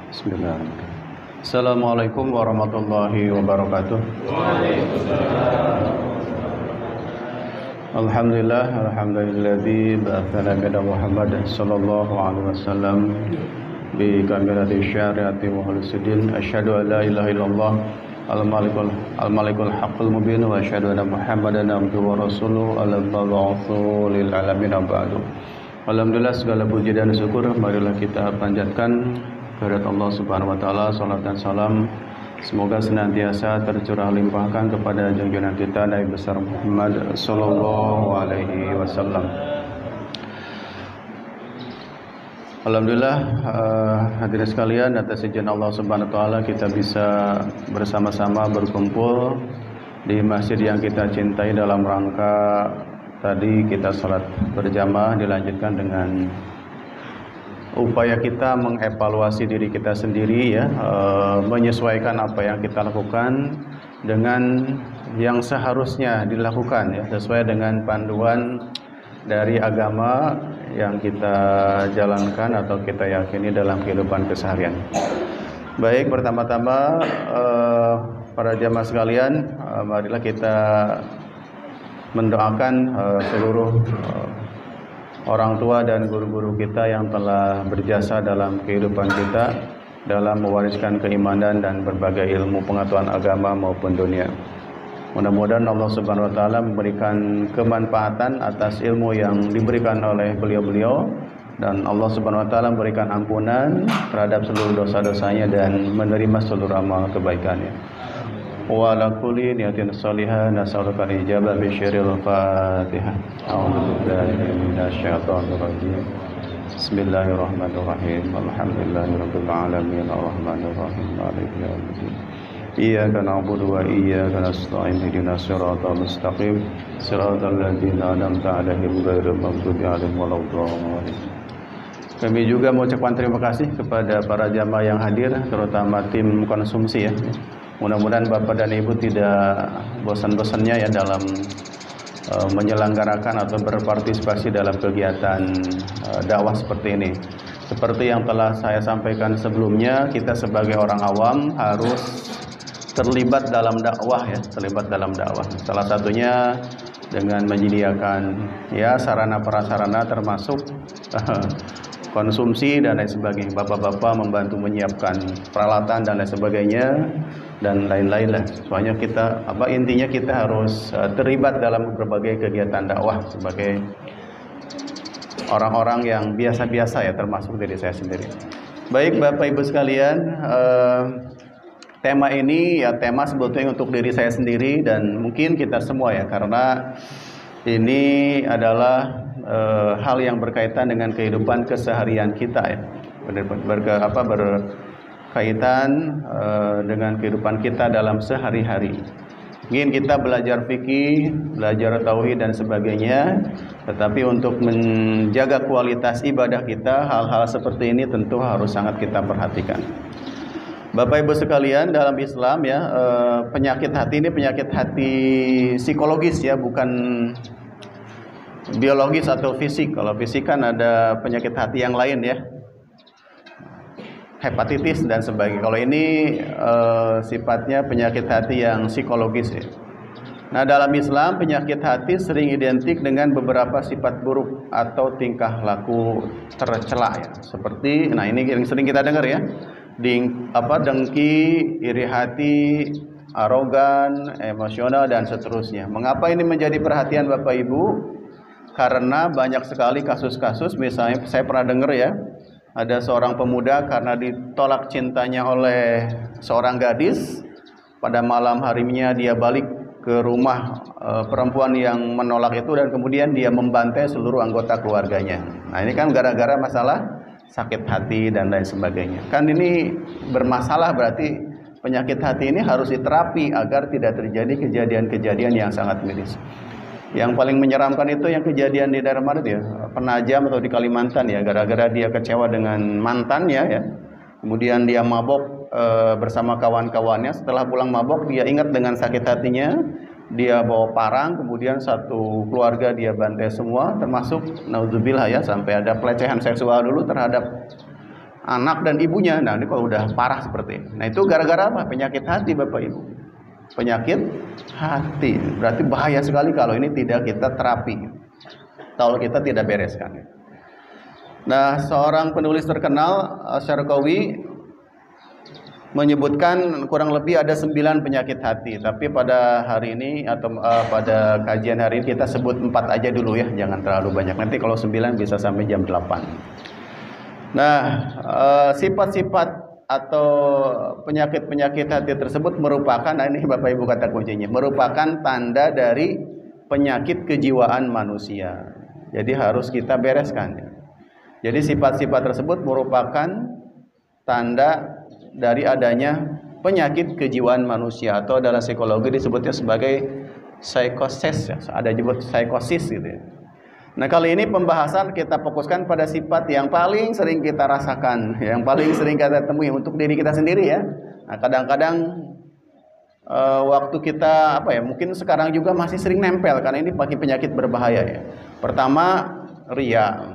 Bismillahirrahmanirrahim. Assalamualaikum warahmatullahi wabarakatuh. Alhamdulillah, alhamdulilladzi ba'atha nabiyana Muhammad sallallahu alaihi wasallam bi kamilati syariati wa khulusidin. Asyhadu an la ilaha illallah al-malikul haqqul mubin wa asyhadu anna Muhammadan abduhu wa rasuluhu al-mab'utsu lil alamin ba'du. Alhamdulillah, segala puji dan syukur marilah kita panjatkan kehadirat Allah Subhanahu wa taala. Salat dan salam semoga senantiasa tercurah limpahkan kepada junjungan kita Nabi besar Muhammad sallallahu alaihi wasallam. Alhamdulillah, hadirin sekalian, atas izin Allah Subhanahu wa taala kita bisa bersama-sama berkumpul di masjid yang kita cintai dalam rangka tadi kita salat berjamaah, dilanjutkan dengan upaya kita mengevaluasi diri kita sendiri ya, menyesuaikan apa yang kita lakukan dengan yang seharusnya dilakukan ya, sesuai dengan panduan dari agama yang kita jalankan atau kita yakini dalam kehidupan keseharian. Baik, pertama-tama para jamaah sekalian, marilah kita mendoakan seluruh orang tua dan guru-guru kita yang telah berjasa dalam kehidupan kita dalam mewariskan keimanan dan berbagai ilmu pengetahuan agama maupun dunia. Mudah-mudahan Allah Subhanahu wa taala memberikan kemanfaatan atas ilmu yang diberikan oleh beliau-beliau, dan Allah Subhanahu wa taala memberikan ampunan terhadap seluruh dosa-dosanya dan menerima seluruh amal kebaikannya. Wa ala kulli niyatin salihah nas'aluka al-ijabah bi syirril Fatihah. A'udzu billahi minasyaitonir rajim. Bismillahirrahmanirrahim. Alhamdulillahirabbil alamin arrahmanir rahim maliki yaumiddin. Iyyaka na'budu wa iyyaka nasta'in ihdinas siratal mustaqim siratal ladzina an'amta 'alaihim ghairil maghdubi 'alaihim waladdallin. Kami juga mengucapkan terima kasih kepada para jamaah yang hadir, terutama tim konsumsi ya. Mudah-mudahan Bapak dan Ibu tidak bosan-bosannya ya dalam menyelenggarakan atau berpartisipasi dalam kegiatan dakwah seperti ini. Seperti yang telah saya sampaikan sebelumnya, kita sebagai orang awam harus terlibat dalam dakwah ya, terlibat dalam dakwah. Salah satunya dengan menyediakan ya sarana prasarana termasuk konsumsi dan lain sebagainya. Bapak-bapak membantu menyiapkan peralatan dan lain sebagainya dan lain-lain lah. Soalnya kita intinya kita harus terlibat dalam berbagai kegiatan dakwah sebagai orang-orang yang biasa-biasa ya, termasuk diri saya sendiri. Baik Bapak Ibu sekalian, tema ini ya tema sebetulnya untuk diri saya sendiri dan mungkin kita semua ya, karena ini adalah hal yang berkaitan dengan kehidupan keseharian kita ya, berkaitan dengan kehidupan kita dalam sehari-hari. Mungkin kita belajar fikih, belajar tauhid dan sebagainya, tetapi untuk menjaga kualitas ibadah kita, hal-hal seperti ini tentu harus sangat kita perhatikan. Bapak Ibu sekalian, dalam Islam ya, penyakit hati ini penyakit hati psikologis ya, bukan biologis atau fisik. Kalau fisik kan ada penyakit hati yang lain ya, hepatitis dan sebagainya. Kalau ini sifatnya penyakit hati yang psikologis ya. Nah, dalam Islam penyakit hati sering identik dengan beberapa sifat buruk atau tingkah laku tercela ya. Seperti ini yang sering kita dengar ya. Dengki, iri hati, arogan, emosional dan seterusnya. Mengapa ini menjadi perhatian Bapak Ibu? Karena banyak sekali kasus-kasus, misalnya saya pernah dengar ya, ada seorang pemuda karena ditolak cintanya oleh seorang gadis, pada malam harinya dia balik ke rumah perempuan yang menolak itu dan kemudian dia membantai seluruh anggota keluarganya. Nah, ini kan gara-gara masalah sakit hati dan lain sebagainya. Kan ini bermasalah, berarti penyakit hati ini harus diterapi agar tidak terjadi kejadian-kejadian yang sangat miris. Yang paling menyeramkan itu yang kejadian di daerah mana ya, Penajam atau di Kalimantan ya, gara-gara dia kecewa dengan mantannya ya. Kemudian dia mabok bersama kawan-kawannya. Setelah pulang mabok, dia ingat dengan sakit hatinya, dia bawa parang, kemudian satu keluarga dia bantai semua, termasuk naudzubillah ya, sampai ada pelecehan seksual dulu terhadap anak dan ibunya. Nah, ini kalau udah parah seperti ini. Nah, itu gara-gara apa? Penyakit hati, Bapak Ibu. Penyakit hati. Berarti bahaya sekali kalau ini tidak kita terapi. Kalau kita tidak bereskan. Nah, seorang penulis terkenal, Syarqawi, menyebutkan kurang lebih ada 9 penyakit hati. Tapi pada hari ini atau pada kajian hari ini kita sebut 4 aja dulu ya, jangan terlalu banyak. Nanti kalau 9 bisa sampai jam 8. Nah, sifat-sifat atau penyakit-penyakit hati tersebut merupakan, nah ini Bapak Ibu kata kuncinya, merupakan tanda dari penyakit kejiwaan manusia. Jadi harus kita bereskan. Jadi sifat-sifat tersebut merupakan tanda dari adanya penyakit kejiwaan manusia, atau dalam psikologi disebutnya sebagai psikosis ya. Ada disebut psikosis gitu ya. Nah, kali ini pembahasan kita fokuskan pada sifat yang paling sering kita rasakan, yang paling sering kita temui untuk diri kita sendiri ya. Nah, kadang-kadang waktu kita apa ya, mungkin sekarang juga masih sering nempel karena ini pakai penyakit berbahaya ya. Pertama, ria.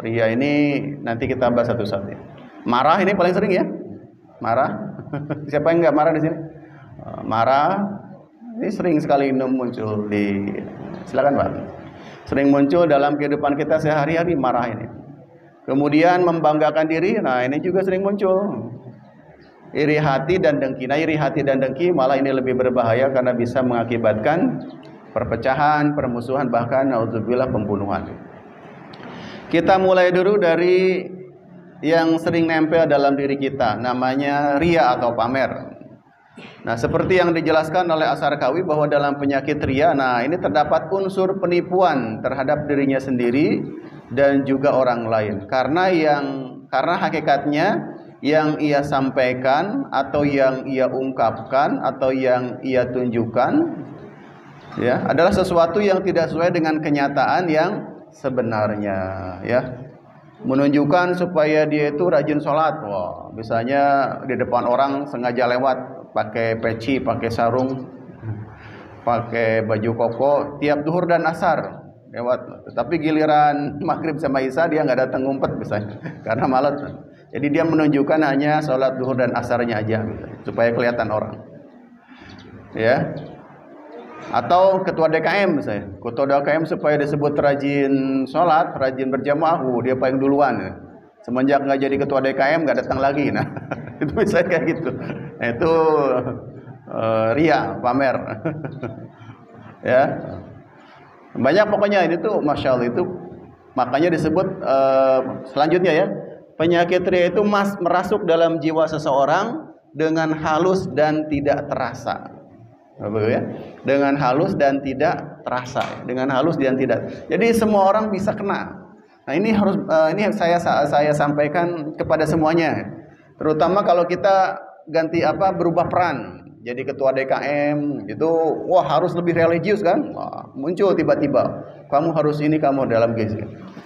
Ria ini nanti kita bahas satu-satu ya. Marah ini paling sering ya. Marah. Siapa yang nggak marah di sini? Marah ini sering sekali muncul di, silakan Pak. Sering muncul dalam kehidupan kita sehari-hari, marah ini. Kemudian membanggakan diri, nah ini juga sering muncul. Iri hati dan dengki. Nah, iri hati dan dengki malah ini lebih berbahaya karena bisa mengakibatkan perpecahan, permusuhan, bahkan naudzubillah pembunuhan. Kita mulai dulu dari yang sering nempel dalam diri kita, namanya ria atau pamer. Nah, seperti yang dijelaskan oleh Asy-Syarqawi bahwa dalam penyakit ria, nah ini terdapat unsur penipuan terhadap dirinya sendiri dan juga orang lain. Karena hakikatnya yang ia sampaikan atau yang ia ungkapkan atau yang ia tunjukkan ya adalah sesuatu yang tidak sesuai dengan kenyataan yang sebenarnya ya. Menunjukkan supaya dia itu rajin sholat. Wah, misalnya di depan orang sengaja lewat pakai peci, pakai sarung, pakai baju koko tiap duhur dan asar lewat. Tapi giliran maghrib sama isya dia nggak datang, ngumpet misalnya karena malas. Jadi dia menunjukkan hanya sholat duhur dan asarnya aja misalnya, supaya kelihatan orang. Ya. Atau ketua DKM misalnya, ketua DKM supaya disebut rajin sholat, rajin berjamaah, dia paling duluan ya. Semenjak nggak jadi ketua DKM nggak datang lagi. Nah itu bisa kayak gitu. Nah, itu ria, pamer. Ya, banyak pokoknya ini tuh, masya Allah itu makanya disebut selanjutnya ya, penyakit ria itu merasuk dalam jiwa seseorang dengan halus dan tidak terasa. Ya? Dengan halus dan tidak terasa, dengan halus dan tidak. Jadi semua orang bisa kena. Nah ini harus ini saya sampaikan kepada semuanya, terutama kalau kita ganti berubah peran. Jadi ketua DKM itu, wah harus lebih religius kan? Wah, muncul tiba-tiba, kamu harus ini, kamu dalam gizi.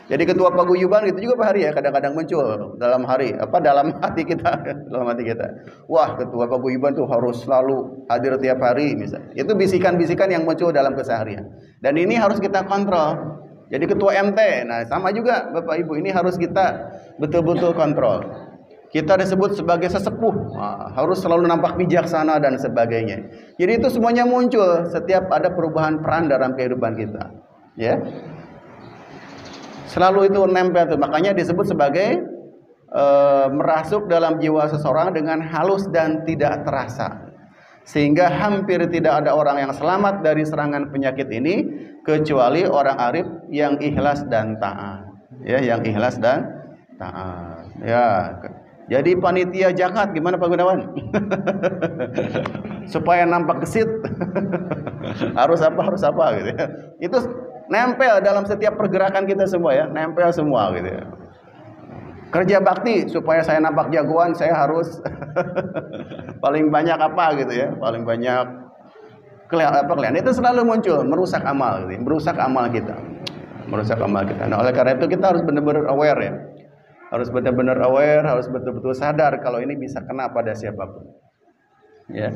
Jadi ketua paguyuban itu juga Pak Hari ya, kadang-kadang muncul dalam hati kita, dalam hati kita. Wah, ketua paguyuban tuh harus selalu hadir tiap hari misalnya. Itu bisikan-bisikan yang muncul dalam keseharian. Dan ini harus kita kontrol. Jadi ketua MT, nah sama juga Bapak Ibu, ini harus kita betul-betul kontrol. Kita disebut sebagai sesepuh, nah, harus selalu nampak bijaksana dan sebagainya. Jadi itu semuanya muncul setiap ada perubahan peran dalam kehidupan kita. Ya. Selalu itu nempel tuh, makanya disebut sebagai merasuk dalam jiwa seseorang dengan halus dan tidak terasa, sehingga hampir tidak ada orang yang selamat dari serangan penyakit ini kecuali orang arif yang ikhlas dan taat. Ya, yang ikhlas dan taat. Ya, jadi panitia zakat gimana Pak Gunawan? Supaya nampak gesit harus apa gitu ya. Itu nempel dalam setiap pergerakan kita semua ya, nempel semua gitu ya. Kerja bakti supaya saya nampak jagoan, saya harus paling banyak gitu ya, paling banyak kelihatan. Itu selalu muncul, merusak amal gitu ya, merusak amal kita. Nah, oleh karena itu kita harus benar-benar aware ya. Harus benar-benar aware, harus betul-betul sadar kalau ini bisa kena pada siapapun. Ya.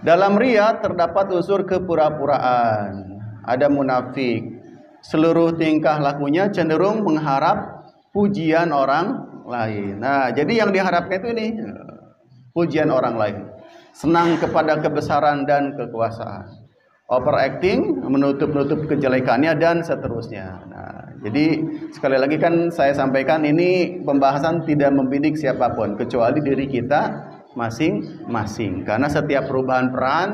Dalam ria terdapat unsur kepura-puraan. Ada munafik. Seluruh tingkah lakunya cenderung mengharap pujian orang lain. Nah, jadi yang diharapkan itu ini pujian orang lain, senang kepada kebesaran dan kekuasaan, overacting, menutup-nutup kejelekannya dan seterusnya. Nah, jadi sekali lagi kan saya sampaikan ini pembahasan tidak membidik siapapun kecuali diri kita masing-masing. Karena setiap perubahan peran,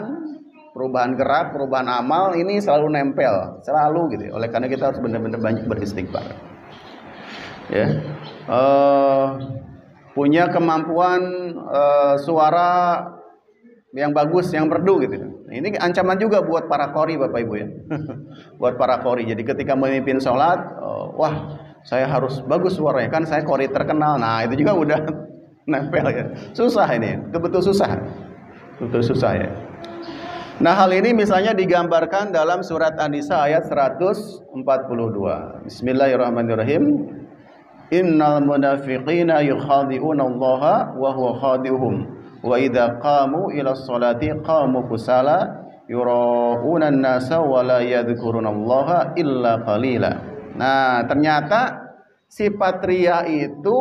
perubahan gerak, perubahan amal ini selalu nempel, selalu gitu. Oleh karena kita harus benar-benar banyak beristighfar. Ya, punya kemampuan suara yang bagus, yang merdu gitu. Ini ancaman juga buat para qori Bapak Ibu ya. Buat para qori. Jadi ketika memimpin sholat, wah saya harus bagus suaranya kan saya qori terkenal. Nah itu juga udah nempel ya. Susah ini, betul susah. Betul susah ya. Nah hal ini misalnya digambarkan dalam surat An-Nisa ayat 142. Bismillahirrahmanirrahim. Innal munafiqina yukhadi'una Allah wa huwa khadi'uhum. Wa idza qamu ila sholati qamu kusala yura'una an-nasa wa la yadhkurunallaha illa qalila. Nah, ternyata sifat riya itu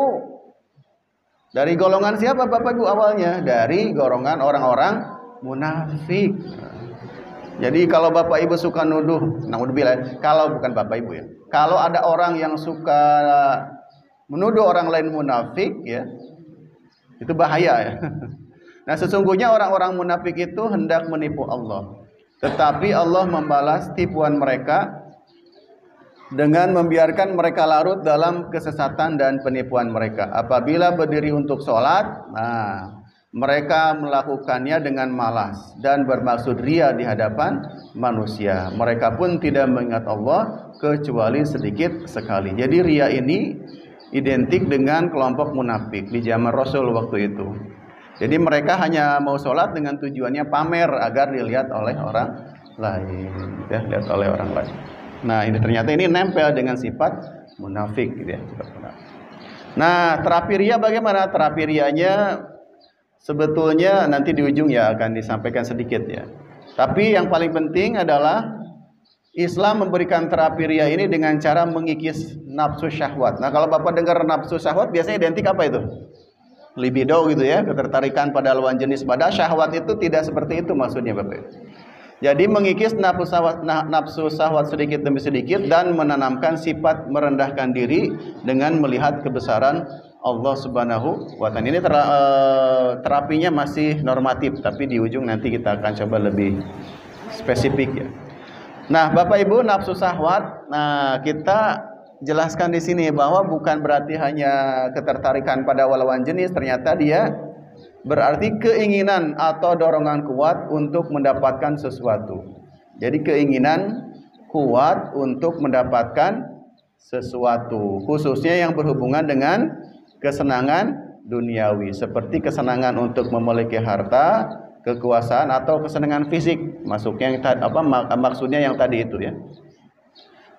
dari golongan siapa Bapak Ibu awalnya? Dari golongan orang-orang munafik. Jadi kalau Bapak Ibu suka nuduh, naudzubillah, kalau bukan Bapak Ibu ya. Kalau ada orang yang suka menuduh orang lain munafik ya, itu bahaya ya. Nah sesungguhnya orang-orang munafik itu hendak menipu Allah, tetapi Allah membalas tipuan mereka dengan membiarkan mereka larut dalam kesesatan dan penipuan mereka. Apabila berdiri untuk sholat, nah mereka melakukannya dengan malas dan bermaksud ria di hadapan manusia. Mereka pun tidak mengingat Allah kecuali sedikit sekali. Jadi ria ini identik dengan kelompok munafik di zaman Rasul waktu itu. Jadi mereka hanya mau sholat dengan tujuannya pamer agar dilihat oleh orang lain, ya, lihat oleh orang lain. Nah ini ternyata ini nempel dengan sifat munafik, gitu ya. Nah terapi ria bagaimana? Terapi rianya sebetulnya nanti di ujung ya akan disampaikan sedikit ya. Tapi yang paling penting adalah Islam memberikan terapi ria ini dengan cara mengikis nafsu syahwat. Nah kalau Bapak dengar nafsu syahwat biasanya identik apa itu? Libido gitu ya, ketertarikan pada lawan jenis. Pada syahwat itu tidak seperti itu maksudnya Bapak. Jadi mengikis nafsu syahwat sedikit demi sedikit dan menanamkan sifat merendahkan diri dengan melihat kebesaran Allah Subhanahu wa Ta'ala. Ini terapinya masih normatif, tapi di ujung nanti kita akan coba lebih spesifik ya. Nah, Bapak Ibu, nafsu syahwat, nah kita jelaskan di sini bahwa bukan berarti hanya ketertarikan pada lawan jenis, ternyata dia berarti keinginan atau dorongan kuat untuk mendapatkan sesuatu. Jadi keinginan kuat untuk mendapatkan sesuatu, khususnya yang berhubungan dengan kesenangan duniawi, seperti kesenangan untuk memiliki harta, kekuasaan atau kesenangan fisik. Masuknya maksudnya yang tadi itu ya.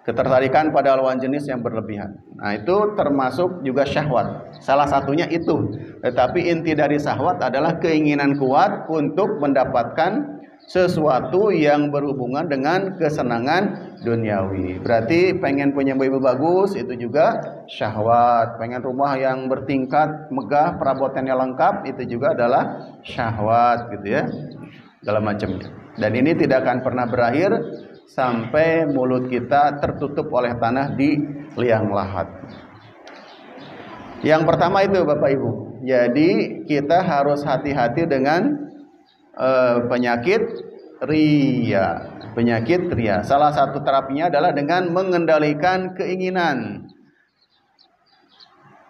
Ketertarikan pada lawan jenis yang berlebihan. Nah, itu termasuk juga syahwat. Salah satunya itu. Tetapi inti dari syahwat adalah keinginan kuat untuk mendapatkan sesuatu yang berhubungan dengan kesenangan duniawi. Berarti pengen punya mobil bagus itu juga syahwat. Pengen rumah yang bertingkat, megah, perabotannya lengkap itu juga adalah syahwat gitu ya. Segala macamnya. Dan ini tidak akan pernah berakhir sampai mulut kita tertutup oleh tanah di liang lahat. Yang pertama itu Bapak Ibu. Jadi kita harus hati-hati dengan penyakit ria. Penyakit ria. Salah satu terapinya adalah dengan mengendalikan keinginan.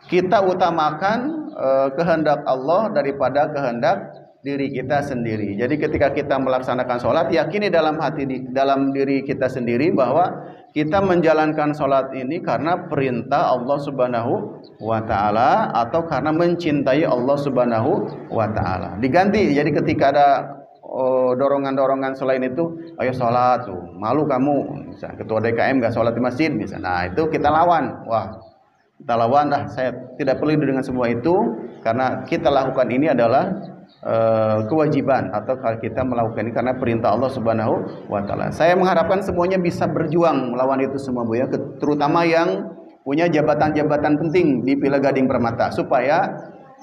Kita utamakan kehendak Allah daripada kehendak diri kita sendiri. Jadi ketika kita melaksanakan sholat, yakini dalam diri kita sendiri bahwa kita menjalankan sholat ini karena perintah Allah Subhanahu wa Ta'ala atau karena mencintai Allah Subhanahu wa Ta'ala. Diganti. Jadi ketika ada dorongan-dorongan selain itu, ayo sholat tuh, malu kamu, misalnya ketua DKM gak sholat di masjid, misalnya. Nah itu kita lawan. Wah, kita lawan, saya tidak peduli dengan semua itu karena kita lakukan ini adalah kewajiban atau kalau kita melakukan ini karena perintah Allah Subhanahu wa Ta'ala. Saya mengharapkan semuanya bisa berjuang melawan itu semua Bu ya, terutama yang punya jabatan-jabatan penting di Villa Gading Permata supaya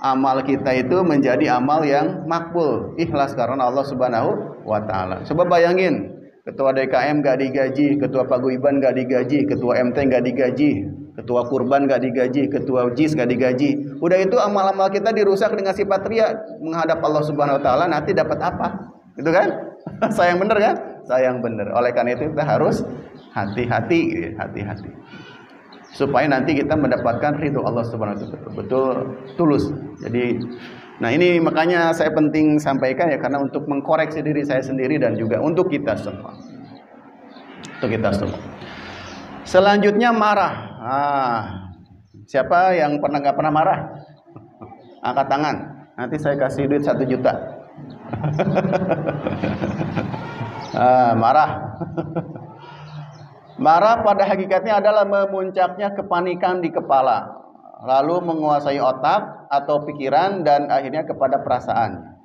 amal kita itu menjadi amal yang makbul, ikhlas karena Allah Subhanahu wa taala. Coba bayangin, ketua DKM gak digaji, ketua paguyuban gak digaji, ketua MT gak digaji, ketua kurban gak digaji, ketua JIS gak digaji. Udah itu amal-amal kita dirusak dengan sifat riya menghadap Allah Subhanahu wa taala, nanti dapat apa? Gitu kan? Sayang bener kan? Sayang bener. Oleh karena itu kita harus hati-hati, hati-hati. Supaya nanti kita mendapatkan ridho Allah Subhanahu wa taala betul-betul tulus. Jadi, nah ini makanya saya penting sampaikan ya, karena untuk mengkoreksi diri saya sendiri dan juga untuk kita semua. Untuk kita semua. Selanjutnya marah. Siapa yang nggak pernah marah? Angkat tangan. Nanti saya kasih duit 1 juta. Marah. Marah pada hakikatnya adalah memuncaknya kepanikan di kepala, lalu menguasai otak atau pikiran dan akhirnya kepada perasaan.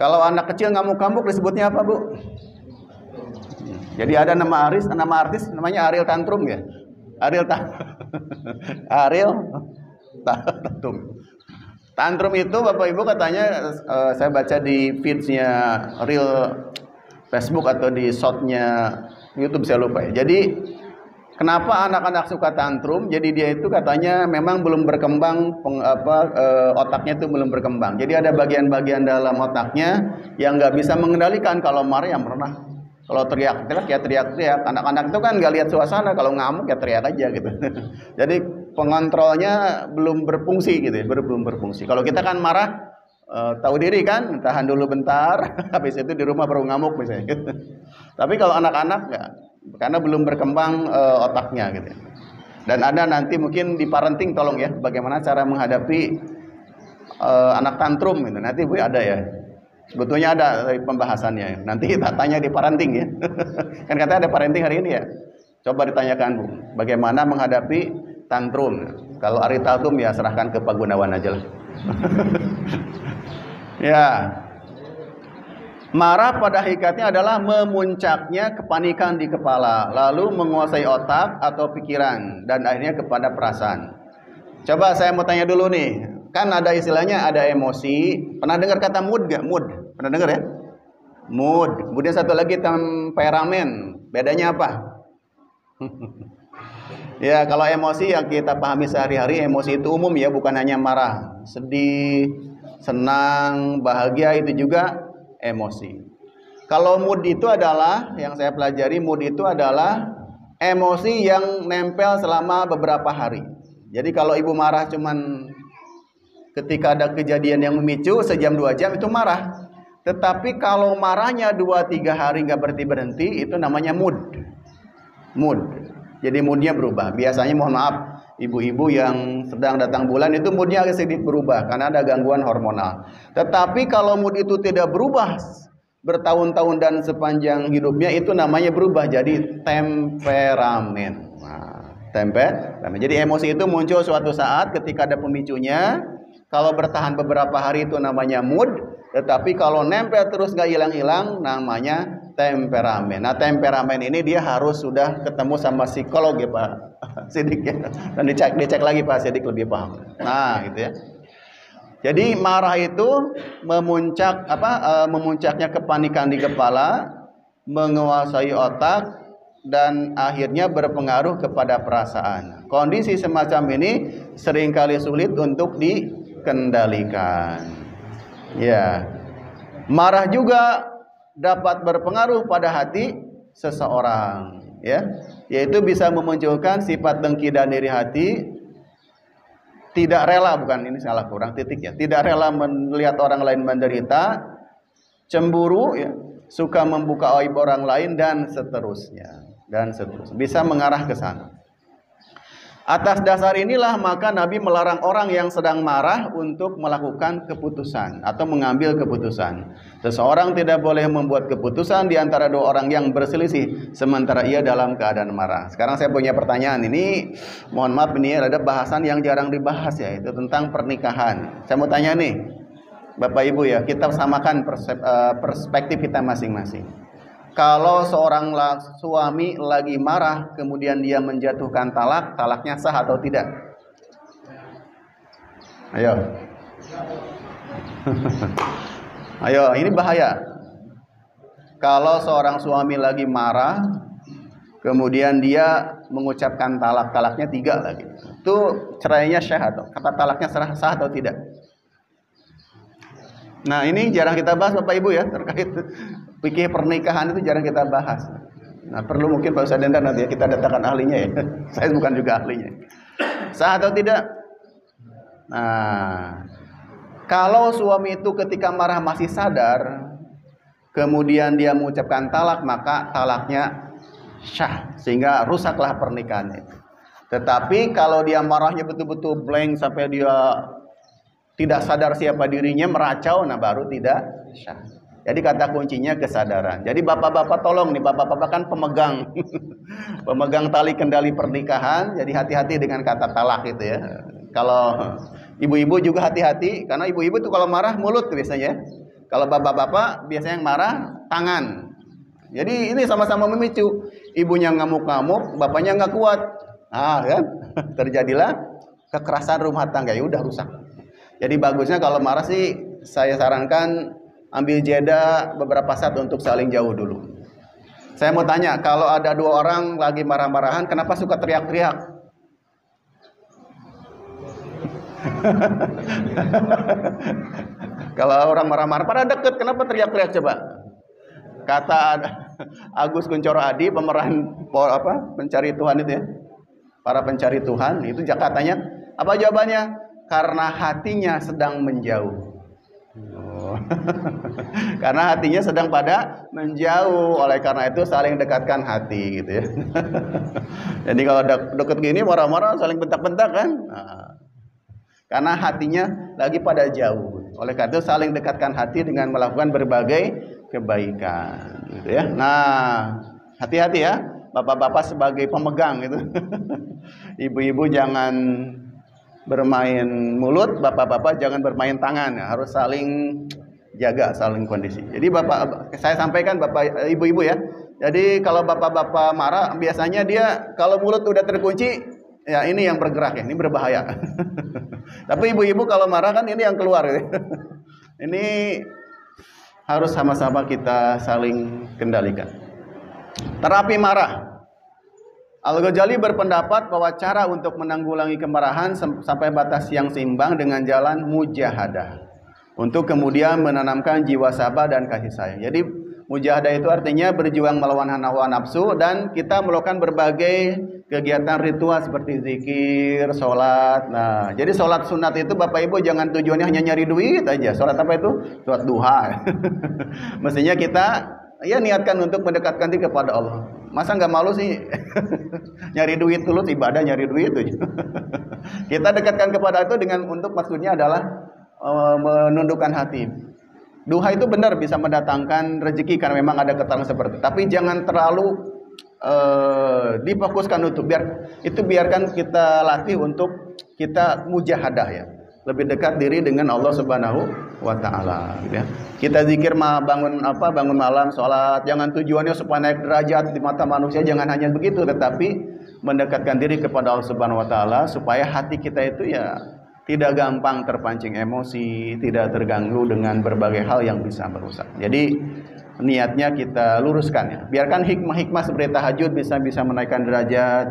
Kalau anak kecil ngamuk-ngamuk disebutnya apa, Bu? Jadi ada nama artis namanya Ariel Tantrum ya. Ariel Tantrum. Tantrum itu Bapak Ibu katanya, saya baca di feeds-nya Real Facebook atau di short-nya YouTube, saya lupa ya. Jadi kenapa anak-anak suka tantrum? Jadi dia itu katanya memang belum berkembang, otaknya itu belum berkembang. Jadi ada bagian-bagian dalam otaknya yang nggak bisa mengendalikan. Kalau marah yang pernah, kalau teriak-teriak ya teriak-teriak. Anak-anak itu kan nggak lihat suasana, kalau ngamuk ya teriak aja gitu. Jadi pengontrolnya belum berfungsi gitu ya, belum berfungsi. Kalau kita kan marah, tahu diri kan, tahan dulu bentar, habis itu di rumah baru ngamuk misalnya. Tapi kalau anak-anak nggak, karena belum berkembang otaknya gitu. Dan ada nanti mungkin di parenting, tolong ya, bagaimana cara menghadapi anak tantrum gitu. Nanti Bu ada ya, sebetulnya ada dari pembahasannya. Nanti kita tanya di parenting ya. Kan katanya ada parenting hari ini ya. Coba ditanyakan Bu, bagaimana menghadapi tantrum. Kalau Ari Tantrum ya serahkan ke Pak Gunawan aja lah. Ya, marah pada hakikatnya adalah memuncaknya kepanikan di kepala, lalu menguasai otak atau pikiran dan akhirnya kepada perasaan. Coba saya mau tanya dulu nih, kan ada istilahnya ada emosi. Pernah dengar kata mood gak? Mood, pernah dengar ya? Mood. Kemudian satu lagi temperamen. Bedanya apa? Ya, kalau emosi yang kita pahami sehari-hari, emosi itu umum ya, bukan hanya marah, sedih, senang, bahagia, itu juga emosi. Kalau mood itu adalah, yang saya pelajari, mood itu adalah emosi yang nempel selama beberapa hari. Jadi kalau ibu marah cuman ketika ada kejadian yang memicu sejam 2 jam itu marah. Tetapi kalau marahnya 2-3 hari nggak berhenti-berhenti, itu namanya mood. Mood. Jadi moodnya berubah. Biasanya mohon maaf, ibu-ibu yang sedang datang bulan itu moodnya agak sedikit berubah karena ada gangguan hormonal. Tetapi kalau mood itu tidak berubah bertahun-tahun dan sepanjang hidupnya, itu namanya berubah jadi temperamen. Temperamen. Jadi emosi itu muncul suatu saat ketika ada pemicunya. Kalau bertahan beberapa hari itu namanya mood. Tetapi kalau nempel terus nggak hilang-hilang namanya temperamen. Nah, temperamen ini dia harus sudah ketemu sama psikolog ya Pak Sidik ya. Dan dicek lagi Pak Sidik lebih paham. Nah, gitu ya. Jadi marah itu memuncaknya kepanikan di kepala, menguasai otak dan akhirnya berpengaruh kepada perasaan. Kondisi semacam ini seringkali sulit untuk dikendalikan. Ya. Marah juga dapat berpengaruh pada hati seseorang, ya, yaitu bisa memunculkan sifat dengki dan iri hati, tidak rela, bukan ini salah kurang titik ya, tidak rela melihat orang lain menderita, cemburu, ya, suka membuka aib orang lain dan seterusnya, bisa mengarah ke sana. Atas dasar inilah maka Nabi melarang orang yang sedang marah untuk melakukan keputusan atau mengambil keputusan. Seseorang tidak boleh membuat keputusan di antara dua orang yang berselisih sementara ia dalam keadaan marah. Sekarang saya punya pertanyaan, ini mohon maaf, ini ada bahasan yang jarang dibahas ya, itu tentang pernikahan. Saya mau tanya nih Bapak Ibu ya, kita samakan perspektif kita masing-masing. Kalau seorang suami lagi marah kemudian dia menjatuhkan talak, talaknya sah atau tidak? Ayo. Ayo, ini bahaya. Kalau seorang suami lagi marah kemudian dia mengucapkan talak, talaknya 3 lagi, itu cerainya syah atau kata talaknya sah atau tidak? Nah, ini jarang kita bahas Bapak Ibu ya, terkait fikih pernikahan itu jarang kita bahas. Nah, perlu mungkin Pak Ustadz Dendar nanti ya kita datangkan ahlinya ya. Saya bukan juga ahlinya. Sah atau tidak? Nah, kalau suami itu ketika marah masih sadar, kemudian dia mengucapkan talak, maka talaknya syah, sehingga rusaklah pernikahan itu. Tetapi kalau dia marahnya betul-betul blank sampai dia tidak sadar siapa dirinya, meracau, nah baru tidak syah. Jadi kata kuncinya kesadaran. Jadi bapak-bapak tolong nih, bapak-bapak kan pemegang pemegang tali kendali pernikahan, jadi hati-hati dengan kata talak itu ya. Kalau ibu-ibu juga hati-hati, karena ibu-ibu tuh kalau marah mulut biasanya. Kalau bapak-bapak biasanya yang marah tangan. Jadi ini sama-sama memicu. Ibunya ngamuk-ngamuk, bapaknya nggak kuat. Ah kan, terjadilah kekerasan rumah tangga, ya udah rusak. Jadi bagusnya kalau marah sih saya sarankan ambil jeda beberapa saat untuk saling jauh dulu. Saya mau tanya, kalau ada 2 orang lagi marah-marahan, kenapa suka teriak-teriak? Kalau orang marah-marah pada deket, kenapa teriak-teriak coba? Kata Agus Kuncoro Adi, pemeran pencari Tuhan itu ya, para pencari Tuhan itu katanya, apa jawabannya? Karena hatinya sedang menjauh. Karena hatinya sedang pada menjauh, oleh karena itu saling dekatkan hati gitu ya. Jadi kalau deket gini marah-marah saling bentak-bentak kan, nah, karena hatinya lagi pada jauh. Oleh karena itu saling dekatkan hati dengan melakukan berbagai kebaikan gitu ya. Nah, hati-hati ya bapak-bapak sebagai pemegang gitu. Ibu-ibu jangan bermain mulut, bapak-bapak jangan bermain tangan ya. Harus saling jaga, saling kondisi. Jadi bapak, saya sampaikan bapak ibu-ibu ya. Jadi kalau bapak-bapak marah biasanya dia kalau mulut udah terkunci, ya ini yang bergerak ya, ini berbahaya. Tapi ibu-ibu kalau marah kan ini yang keluar ya. Ini harus sama-sama kita saling kendalikan. Terapi marah. Al-Ghazali berpendapat bahwa cara untuk menanggulangi kemarahan sampai batas yang seimbang dengan jalan mujahadah, untuk kemudian menanamkan jiwa sabar dan kasih sayang. Jadi mujahadah itu artinya berjuang melawan hawa nafsu, dan kita melakukan berbagai kegiatan ritual seperti zikir, sholat. Nah, jadi sholat sunat itu Bapak Ibu jangan tujuannya hanya nyari duit aja. Sholat apa itu? Sholat duha. Mestinya kita ya niatkan untuk mendekatkan diri kepada Allah. Masa nggak malu sih nyari duit dulu, ibadah nyari duit tuh. Kita dekatkan kepada itu dengan untuk maksudnya adalah menundukkan hati. Duha itu benar bisa mendatangkan rezeki karena memang ada keterangan seperti itu. Tapi jangan terlalu difokuskan untuk biarkan kita latih untuk kita mujahadah ya. Lebih dekat diri dengan Allah Subhanahu wa taala gitu ya. Kita zikir bangun malam, sholat, jangan tujuannya supaya naik derajat di mata manusia, jangan hanya begitu, tetapi mendekatkan diri kepada Allah Subhanahu wa taala supaya hati kita itu ya tidak gampang terpancing emosi, tidak terganggu dengan berbagai hal yang bisa merusak. Jadi niatnya kita luruskan ya. Biarkan hikmah-hikmah seperti tahajud bisa menaikkan derajat,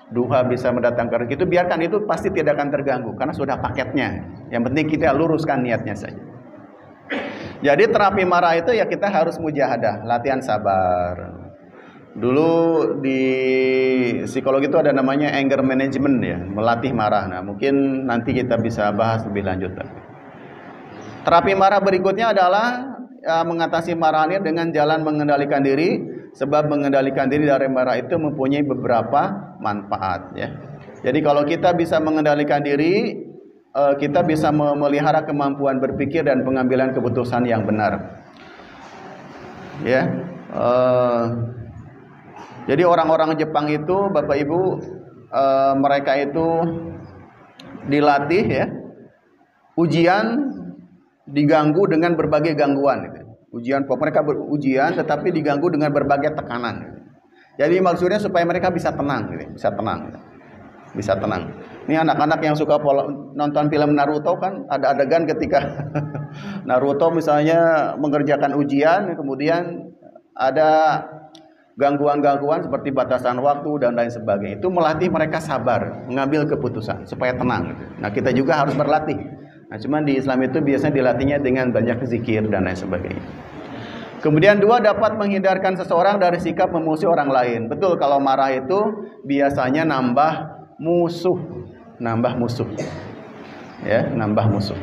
duha bisa mendatangkan rezeki, itu biarkan, itu pasti tidak akan terganggu karena sudah paketnya. Yang penting kita luruskan niatnya saja. Jadi terapi marah itu ya kita harus mujahadah, latihan sabar. Dulu di psikologi itu ada namanya anger management ya, melatih marah. Nah, mungkin nanti kita bisa bahas lebih lanjut. Terapi marah berikutnya adalah mengatasi marah ini dengan jalan mengendalikan diri, sebab mengendalikan diri dari marah itu mempunyai beberapa manfaat ya. Jadi kalau kita bisa mengendalikan diri, kita bisa memelihara kemampuan berpikir dan pengambilan keputusan yang benar. Ya. Jadi orang-orang Jepang itu Bapak Ibu, mereka itu dilatih ya, ujian diganggu dengan berbagai gangguan gitu. Ujian, mereka berujian tetapi diganggu dengan berbagai tekanan. Jadi maksudnya supaya mereka bisa tenang, gitu. Bisa tenang. Ini anak-anak yang suka nonton film Naruto kan ada adegan ketika Naruto misalnya mengerjakan ujian, kemudian ada gangguan-gangguan seperti batasan waktu dan lain sebagainya. Itu melatih mereka sabar, mengambil keputusan supaya tenang. Nah, kita juga harus berlatih. Nah, cuman di Islam itu biasanya dilatihnya dengan banyak zikir dan lain sebagainya. Kemudian 2, dapat menghindarkan seseorang dari sikap memusuhi orang lain. Betul, kalau marah itu biasanya nambah musuh. Ya, nambah musuh.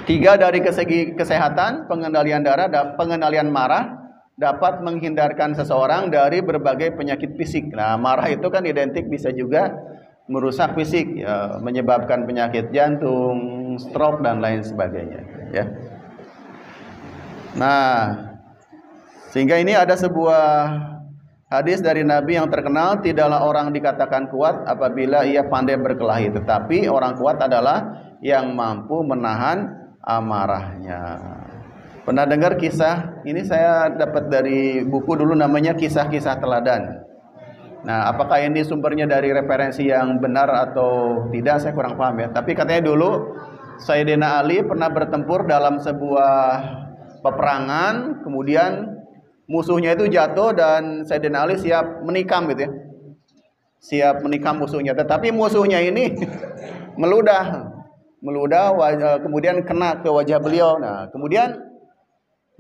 3, dari segi kesehatan, pengendalian darah dan pengendalian marah dapat menghindarkan seseorang dari berbagai penyakit fisik. Nah, marah itu kan identik bisa juga merusak fisik, ya, menyebabkan penyakit jantung, stroke dan lain sebagainya, ya. Nah, sehingga ini ada sebuah hadis dari Nabi yang terkenal, tidaklah orang dikatakan kuat apabila ia pandai berkelahi, tetapi orang kuat adalah yang mampu menahan amarahnya. Pernah dengar kisah ini? Saya dapat dari buku dulu namanya Kisah-Kisah Teladan. Nah, apakah ini sumbernya dari referensi yang benar atau tidak, saya kurang paham ya. Tapi katanya dulu Sayyidina Ali pernah bertempur dalam sebuah peperangan, kemudian musuhnya itu jatuh dan Sayyidina Ali siap menikam gitu ya. Siap menikam musuhnya, tetapi musuhnya ini meludah kemudian kena ke wajah beliau. Nah, kemudian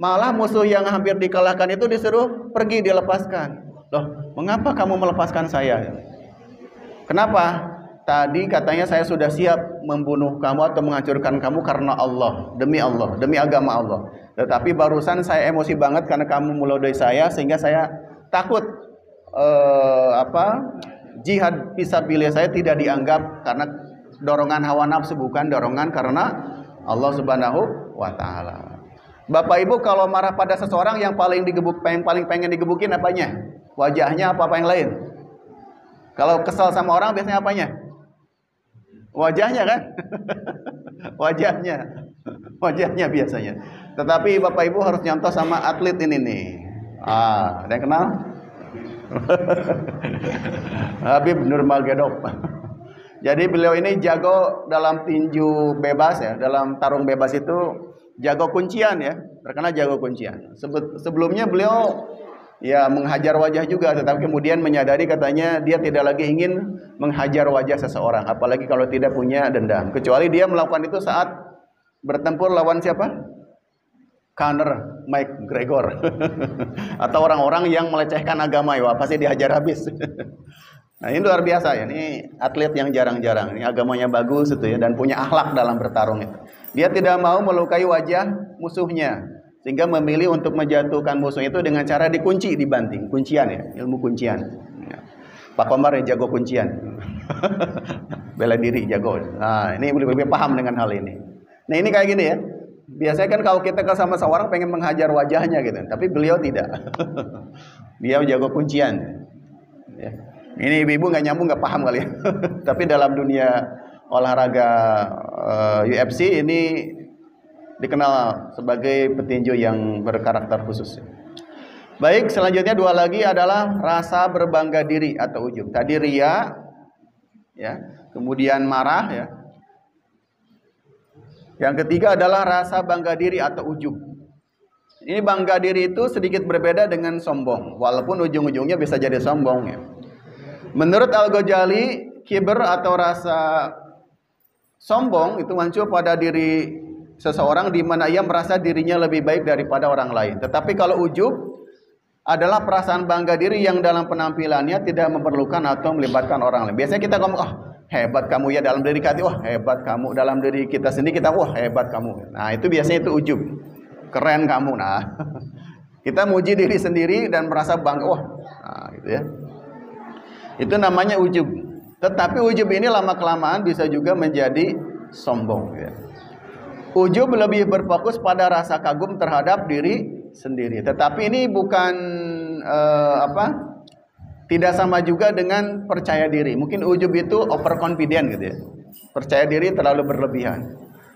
malah musuh yang hampir dikalahkan itu disuruh pergi, dilepaskan. Loh, mengapa kamu melepaskan saya? Kenapa? Tadi katanya saya sudah siap membunuh kamu atau menghancurkan kamu karena Allah, demi agama Allah. Tetapi barusan saya emosi banget karena kamu meludahi saya, sehingga saya takut jihad fisabilillah saya tidak dianggap karena dorongan hawa nafsu, bukan dorongan karena Allah Subhanahu wa taala. Bapak Ibu kalau marah pada seseorang yang paling pengen digebukin apanya? Wajahnya apa yang lain? Kalau kesal sama orang biasanya apanya? Wajahnya kan? Wajahnya biasanya. Tetapi Bapak Ibu harus nyontoh sama atlet ini nih. Ada yang kenal? Habib Nurmagomedov. Jadi beliau ini jago dalam tinju bebas ya, dalam tarung bebas itu jago kuncian ya, terkenal jago kuncian. Sebelumnya beliau ya menghajar wajah juga, tetapi kemudian menyadari katanya dia tidak lagi ingin menghajar wajah seseorang, apalagi kalau tidak punya dendam. Kecuali dia melakukan itu saat bertempur lawan siapa? Conor McGregor atau orang-orang yang melecehkan agama, ya pasti dihajar habis. Nah, ini luar biasa ya, ini atlet yang jarang-jarang, ini agamanya bagus itu ya, dan punya akhlak dalam bertarung itu. Dia tidak mau melukai wajah musuhnya, sehingga memilih untuk menjatuhkan musuh itu dengan cara dikunci, dibanting, kuncian ya, ilmu kuncian. Ya. Pak Komar yang jago kuncian, bela diri jago. Nah, ini lebih paham dengan hal ini. Nah, ini kayak gini ya. Biasanya kan kalau kita ke sama seorang pengen menghajar wajahnya gitu, tapi beliau tidak. Dia jago kuncian. Ya. Ini ibu-ibu nggak nyambung, nggak paham kali ya. Tapi dalam dunia olahraga UFC ini dikenal sebagai petinju yang berkarakter khusus. Baik, selanjutnya 2 lagi adalah rasa berbangga diri atau ujub. Tadi ria, ya, kemudian marah, ya. Yang ketiga adalah rasa bangga diri atau ujub. Ini bangga diri itu sedikit berbeda dengan sombong, walaupun ujung-ujungnya bisa jadi sombong ya. Menurut Al-Ghazali, kibr atau rasa sombong itu muncul pada diri seseorang di mana ia merasa dirinya lebih baik daripada orang lain. Tetapi kalau ujub adalah perasaan bangga diri yang dalam penampilannya tidak memerlukan atau melibatkan orang lain. Biasanya kita ngomong, "Oh, hebat kamu ya," dalam diri kita, "Wah, hebat kamu." Dalam diri kita sendiri kita, "Wah, hebat kamu." Nah, itu biasanya itu ujub. Keren kamu. Nah, kita muji diri sendiri dan merasa bangga. Wah, nah, gitu ya. Itu namanya ujub. Tetapi ujub ini lama-kelamaan bisa juga menjadi sombong ya. Ujub lebih berfokus pada rasa kagum terhadap diri sendiri. Tetapi ini bukan tidak sama juga dengan percaya diri. Mungkin ujub itu overconfident gitu ya. Percaya diri terlalu berlebihan.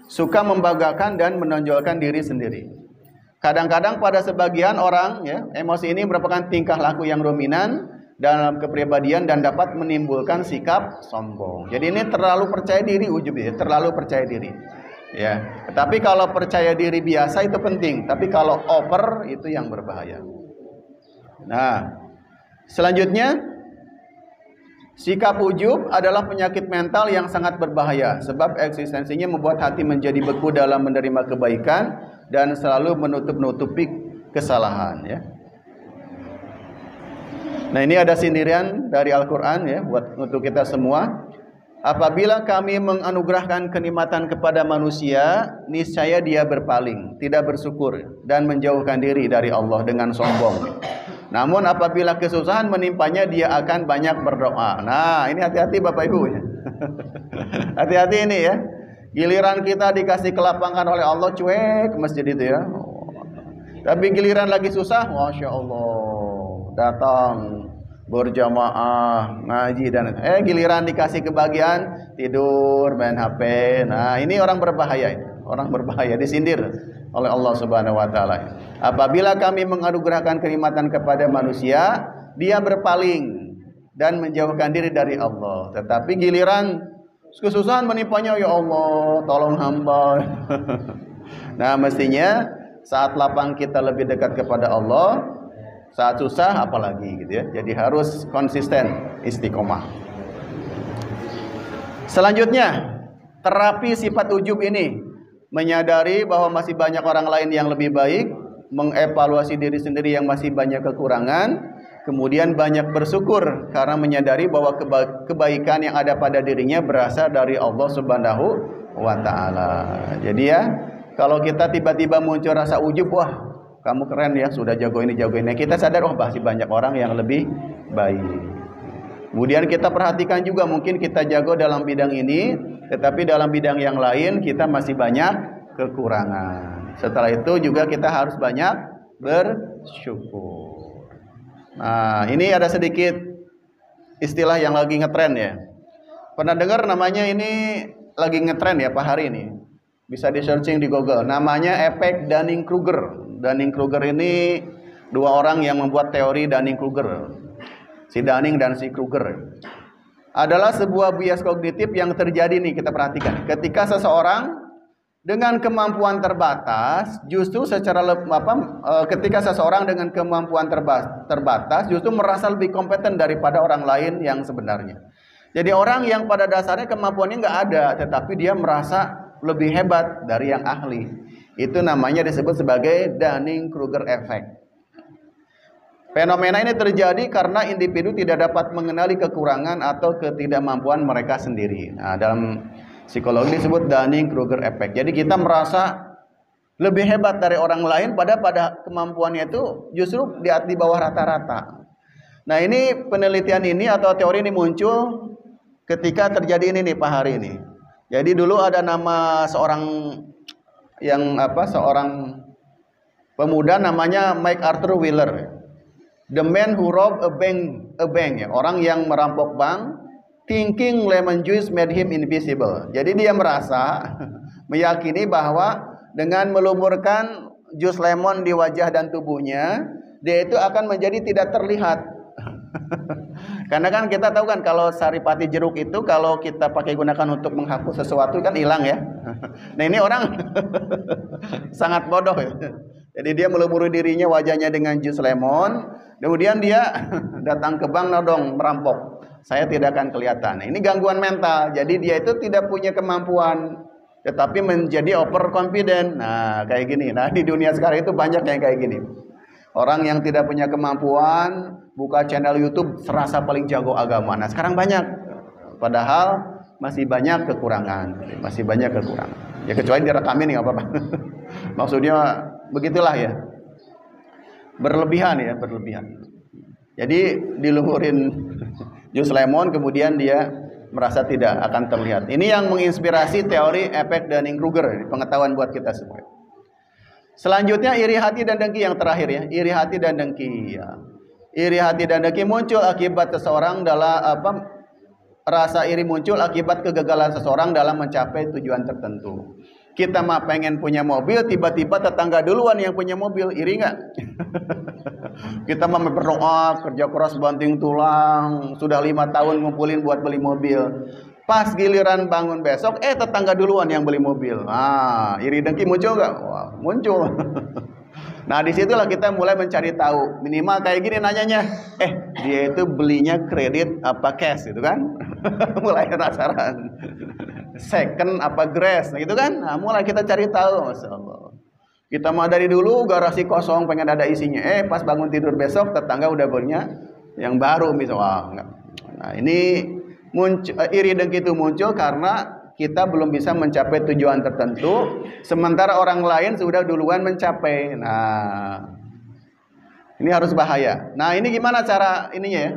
Suka membanggakan dan menonjolkan diri sendiri. Kadang-kadang pada sebagian orang ya, emosi ini merupakan tingkah laku yang dominan dalam kepribadian dan dapat menimbulkan sikap sombong. Jadi ini terlalu percaya diri, ujub ya, terlalu percaya diri. Ya, tapi kalau percaya diri biasa itu penting, tapi kalau over itu yang berbahaya. Nah, selanjutnya sikap ujub adalah penyakit mental yang sangat berbahaya sebab eksistensinya membuat hati menjadi beku dalam menerima kebaikan dan selalu menutup-nutupi kesalahan ya. Nah, ini ada sindiran dari Al-Qur'an ya untuk kita semua. Apabila kami menganugerahkan kenikmatan kepada manusia, niscaya dia berpaling, tidak bersyukur dan menjauhkan diri dari Allah dengan sombong. Namun apabila kesusahan menimpanya, dia akan banyak berdoa. Nah, ini hati-hati Bapak Ibu ya. Hati-hati ini ya. Giliran kita dikasih kelapangan oleh Allah, cuek ke masjid itu ya. Tapi giliran lagi susah, Masya Allah, datang berjamaah, ngaji dan giliran dikasih kebahagiaan, tidur, main HP. Nah, ini orang berbahaya ini. Orang berbahaya, disindir oleh Allah Subhanahu wa taala. Apabila kami menganugerahkan kenikmatan kepada manusia, dia berpaling dan menjauhkan diri dari Allah. Tetapi giliran kesusahan menimpanya, ya Allah, tolong hamba. Nah, mestinya saat lapang kita lebih dekat kepada Allah, saat susah apalagi gitu ya. Jadi harus konsisten, istiqomah. Selanjutnya, terapi sifat ujub ini menyadari bahwa masih banyak orang lain yang lebih baik, mengevaluasi diri sendiri yang masih banyak kekurangan, kemudian banyak bersyukur karena menyadari bahwa kebaikan yang ada pada dirinya berasal dari Allah Subhanahu wa taala. Jadi ya, kalau kita tiba-tiba muncul rasa ujub, wah, kamu keren ya, sudah jago ini, jago ini. Kita sadar, oh masih banyak orang yang lebih baik. Kemudian kita perhatikan juga, mungkin kita jago dalam bidang ini, tetapi dalam bidang yang lain kita masih banyak kekurangan. Setelah itu juga kita harus banyak bersyukur. Nah, ini ada sedikit istilah yang lagi ngetren ya. Pernah dengar namanya, ini lagi ngetren ya Pak hari ini. Bisa di searching di Google. Namanya efek Dunning-Kruger. Dunning-Kruger ini dua orang yang membuat teori Dunning-Kruger. Si Dunning dan si Kruger. Adalah sebuah bias kognitif yang terjadi nih, kita perhatikan. Ketika seseorang dengan kemampuan terbatas, justru ketika seseorang dengan kemampuan terbatas justru merasa lebih kompeten daripada orang lain yang sebenarnya. Jadi orang yang pada dasarnya kemampuannya nggak ada, tetapi dia merasa lebih hebat dari yang ahli. Itu namanya disebut sebagai Dunning-Kruger effect. Fenomena ini terjadi karena individu tidak dapat mengenali kekurangan atau ketidakmampuan mereka sendiri. Nah, dalam psikologi disebut Dunning-Kruger effect. Jadi kita merasa lebih hebat dari orang lain, pada kemampuannya itu justru di bawah rata-rata. Nah, ini penelitian ini atau teori ini muncul ketika terjadi ini nih Pak hari ini. Jadi dulu ada nama seorang pemuda namanya Mike Arthur Wheeler. The man who robbed a bank ya, orang yang merampok bank, thinking lemon juice made him invisible. Jadi dia merasa meyakini bahwa dengan melumurkan jus lemon di wajah dan tubuhnya, dia itu akan menjadi tidak terlihat. Karena kan kita tahu kan kalau saripati jeruk itu kalau kita pakai gunakan untuk menghapus sesuatu kan hilang ya. Nah, ini orang sangat bodoh ya. Jadi dia melumuri dirinya wajahnya dengan jus lemon, kemudian dia datang ke bank nodong merampok. Saya tidak akan kelihatan. Ini gangguan mental. Jadi dia itu tidak punya kemampuan, tetapi menjadi overconfident. Nah, kayak gini. Nah, di dunia sekarang itu banyak yang kayak gini. Orang yang tidak punya kemampuan buka channel YouTube serasa paling jago agama. Nah, sekarang banyak. Padahal masih banyak kekurangan. Masih banyak kekurangan. Ya kecuali direkamin nggak apa-apa. Maksudnya begitulah ya. Berlebihan ya, berlebihan. Jadi dilumurin jus lemon kemudian dia merasa tidak akan terlihat. Ini yang menginspirasi teori efek Dunning-Kruger, pengetahuan buat kita semua. Selanjutnya iri hati dan dengki yang terakhir ya, iri hati dan dengki ya. Iri hati dan dengki muncul akibat seseorang rasa iri muncul akibat kegagalan seseorang dalam mencapai tujuan tertentu. Kita mah pengen punya mobil, tiba-tiba tetangga duluan yang punya mobil, iri nggak? Kita mah berdoa, kerja keras banting tulang, sudah 5 tahun ngumpulin buat beli mobil. Pas giliran bangun besok, tetangga duluan yang beli mobil. Iri dengki muncul nggak? Wah, muncul. Nah, disitulah kita mulai mencari tahu. Minimal kayak gini nanyanya, dia itu belinya kredit apa cash, gitu kan? Mulai penasaran. Second apa grass, gitu kan? Nah, mulai kita cari tahu, Masya Allah. Kita mah dari dulu garasi kosong, pengen ada isinya. Pas bangun tidur besok, tetangga udah punya yang baru, misalnya. Nah, ini muncul, iri dengki itu muncul karena kita belum bisa mencapai tujuan tertentu, sementara orang lain sudah duluan mencapai. Nah, ini harus bahaya. Nah, ini gimana cara ininya ya?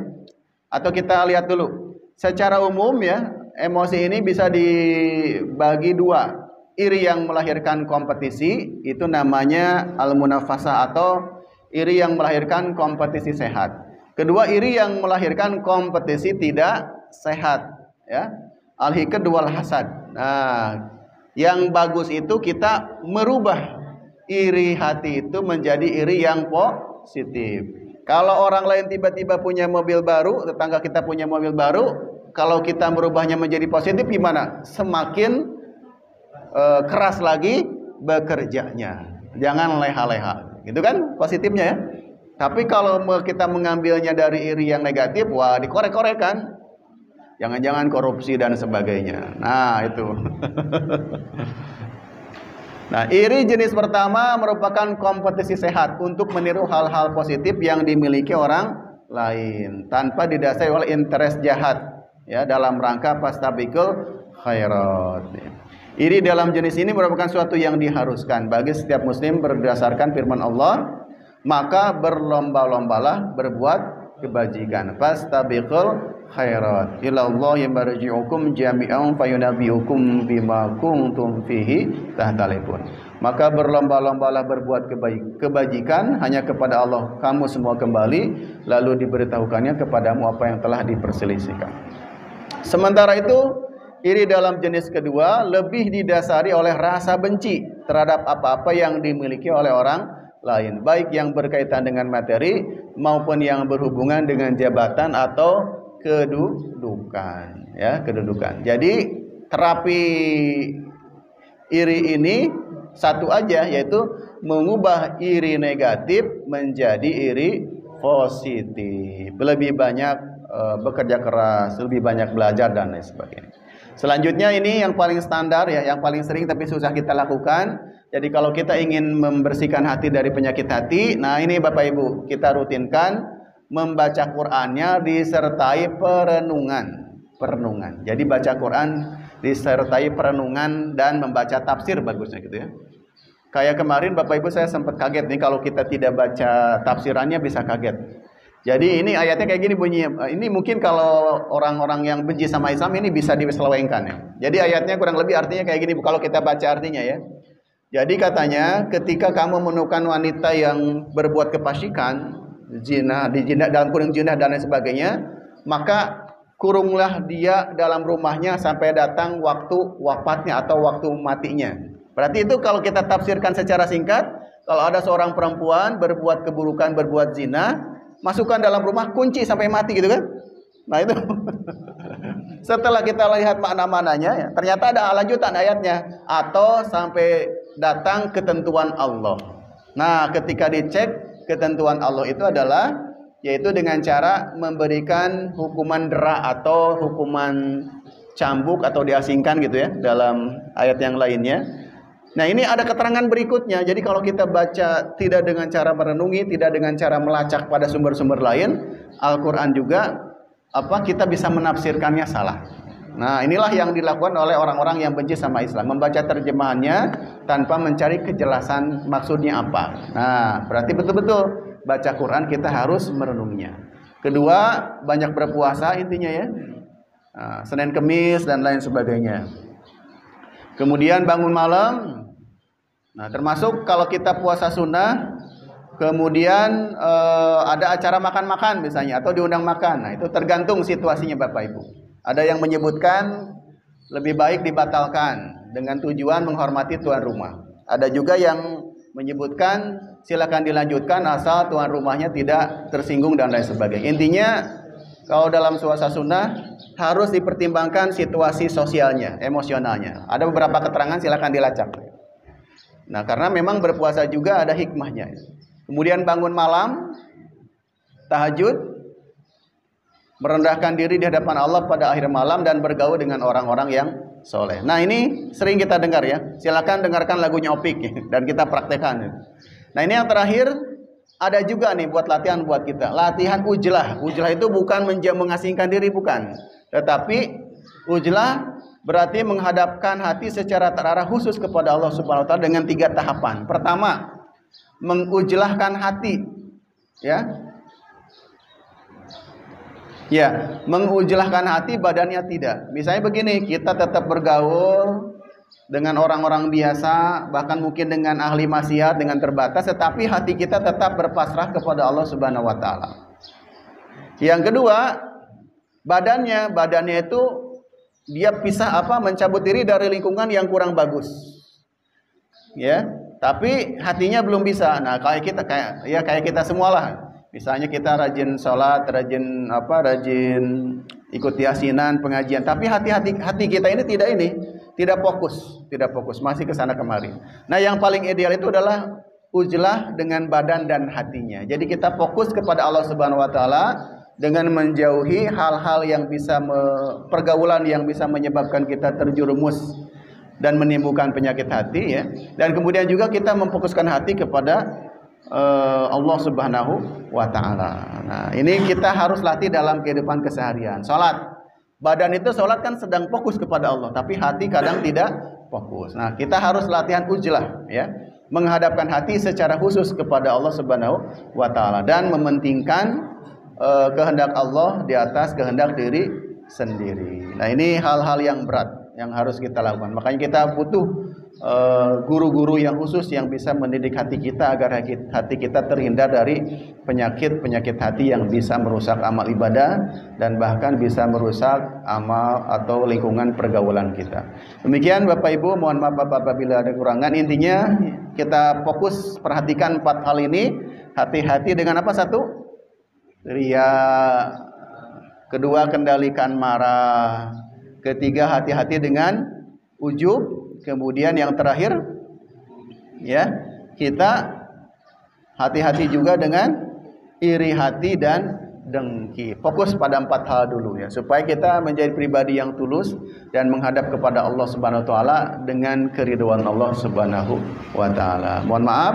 Atau kita lihat dulu. Secara umum ya, emosi ini bisa dibagi dua. Iri yang melahirkan kompetisi, itu namanya al-munafasah atau iri yang melahirkan kompetisi sehat. Kedua, iri yang melahirkan kompetisi tidak sehat, ya. Al-hikad wal hasad. Nah, yang bagus itu kita merubah iri hati itu menjadi iri yang positif. Kalau orang lain tiba-tiba punya mobil baru, tetangga kita punya mobil baru, kalau kita merubahnya menjadi positif gimana? Semakin keras lagi bekerjanya. Jangan leha-leha. Gitu kan positifnya ya. Tapi kalau kita mengambilnya dari iri yang negatif, wah dikorek-korek kan. Jangan-jangan korupsi dan sebagainya. Nah, itu. Nah, iri jenis pertama merupakan kompetisi sehat untuk meniru hal-hal positif yang dimiliki orang lain tanpa didasari oleh interest jahat, ya, dalam rangka fastabiqul khairat. Iri dalam jenis ini merupakan suatu yang diharuskan bagi setiap muslim berdasarkan firman Allah, maka berlomba-lombalah berbuat kebajikan. Fastabiqul khairat ilallahi marji'ukum jami'an fayunabbi'ukum bima kuntum fihi tahtalifun. Maka berlomba-lombalah berbuat kebajikan, hanya kepada Allah kamu semua kembali, lalu diberitahukannya kepadamu apa yang telah diperselisihkan. Sementara itu, iri dalam jenis kedua lebih didasari oleh rasa benci terhadap apa-apa yang dimiliki oleh orang lain, baik yang berkaitan dengan materi maupun yang berhubungan dengan jabatan atau kedudukan, ya, kedudukan. Jadi terapi iri ini satu aja, yaitu mengubah iri negatif menjadi iri positif. Lebih banyak bekerja keras, lebih banyak belajar dan lain sebagainya. Selanjutnya ini yang paling standar ya, yang paling sering tapi susah kita lakukan. Jadi kalau kita ingin membersihkan hati dari penyakit hati, nah ini Bapak Ibu, kita rutinkan membaca Qur'annya disertai perenungan. Jadi baca Quran disertai perenungan dan membaca tafsir, bagusnya gitu ya. Kayak kemarin Bapak Ibu saya sempat kaget nih, kalau kita tidak baca tafsirannya bisa kaget. Jadi ini ayatnya kayak gini bunyinya. Ini mungkin kalau orang-orang yang benci sama Islam ini bisa diselewengkan ya. Jadi ayatnya kurang lebih artinya kayak gini kalau kita baca artinya ya. Jadi katanya ketika kamu menemukan wanita yang berbuat kefasikan, zina, dalam kurung zina dan lain sebagainya, maka kurunglah dia dalam rumahnya sampai datang waktu wafatnya atau waktu matinya. Berarti itu kalau kita tafsirkan secara singkat, kalau ada seorang perempuan berbuat keburukan, berbuat zina, masukkan dalam rumah, kunci sampai mati gitu kan. Nah itu setelah kita lihat makna-maknanya ya, ternyata ada lanjutan ayatnya, atau sampai datang ketentuan Allah. Nah ketika dicek, ketentuan Allah itu adalah yaitu dengan cara memberikan hukuman dera atau hukuman cambuk atau diasingkan gitu ya dalam ayat yang lainnya. Nah ini ada keterangan berikutnya. Jadi kalau kita baca tidak dengan cara merenungi, tidak dengan cara melacak pada sumber-sumber lain, Al-Quran juga kita bisa menafsirkannya salah. Nah inilah yang dilakukan oleh orang-orang yang benci sama Islam, membaca terjemahannya tanpa mencari kejelasan maksudnya apa. Nah berarti betul-betul baca Quran kita harus merenungnya. Kedua, banyak berpuasa intinya ya, Senin Kemis dan lain sebagainya. Kemudian bangun malam. Nah termasuk kalau kita puasa sunnah, kemudian ada acara makan-makan misalnya atau diundang makan. Nah itu tergantung situasinya Bapak Ibu. Ada yang menyebutkan lebih baik dibatalkan dengan tujuan menghormati tuan rumah. Ada juga yang menyebutkan silakan dilanjutkan asal tuan rumahnya tidak tersinggung dan lain sebagainya. Intinya kalau dalam puasa sunnah harus dipertimbangkan situasi sosialnya, emosionalnya. Ada beberapa keterangan silakan dilacak. Nah, karena memang berpuasa juga ada hikmahnya. Kemudian bangun malam, tahajud, merendahkan diri di hadapan Allah pada akhir malam dan bergaul dengan orang-orang yang soleh. Nah, ini sering kita dengar ya. Silakan dengarkan lagunya Opik dan kita praktekkan. Nah, ini yang terakhir ada juga nih buat latihan buat kita. Latihan ujlah. Ujlah itu bukan mengasingkan diri, bukan. Tetapi ujlah berarti menghadapkan hati secara terarah khusus kepada Allah Subhanahu wa taala dengan 3 tahapan. Pertama, mengujlahkan hati. Ya, mengujlahkan hati, badannya tidak. Misalnya begini, kita tetap bergaul dengan orang-orang biasa, bahkan mungkin dengan ahli maksiat dengan terbatas, tetapi hati kita tetap berpasrah kepada Allah Subhanahu wa taala. Yang kedua, badannya itu dia pisah mencabut diri dari lingkungan yang kurang bagus. Ya, tapi hatinya belum bisa. Nah, kayak kita semualah. Misalnya kita rajin sholat, rajin ikut yasinan, pengajian, tapi hati kita ini tidak fokus, masih kesana kemari. Nah, yang paling ideal itu adalah ujlah dengan badan dan hatinya. Jadi kita fokus kepada Allah Subhanahu wa taala dengan menjauhi hal-hal yang bisa pergaulan yang bisa menyebabkan kita terjerumus dan menimbulkan penyakit hati, ya. Dan kemudian juga kita memfokuskan hati kepada Allah Subhanahu wa taala. Nah, ini kita harus latih dalam kehidupan keseharian. Salat. Badan itu salat kan sedang fokus kepada Allah, tapi hati kadang tidak fokus. Nah, kita harus latihan ujlah, ya. Menghadapkan hati secara khusus kepada Allah Subhanahu wa taala dan mementingkan kehendak Allah di atas kehendak diri sendiri. Nah, ini hal-hal yang berat yang harus kita lakukan. Makanya kita butuh guru-guru yang khusus yang bisa mendidik hati kita agar hati kita terhindar dari penyakit hati yang bisa merusak amal ibadah dan bahkan bisa merusak amal atau lingkungan pergaulan kita. Demikian Bapak Ibu, mohon maaf apabila ada kekurangan. Intinya kita fokus perhatikan 4 hal ini. Hati-hati dengan apa? 1, riya. Kedua, kendalikan marah. Ketiga, hati-hati dengan ujub. Kemudian yang terakhir, ya, kita hati-hati juga dengan iri hati dan dengki. Fokus pada 4 hal dulu, ya, supaya kita menjadi pribadi yang tulus dan menghadap kepada Allah Subhanahu wa taala dengan keridhaan Allah Subhanahu wa taala. Mohon maaf.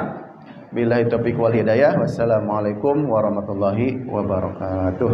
Billahi taufiq wal hidayah. Wassalamualaikum warahmatullahi wabarakatuh.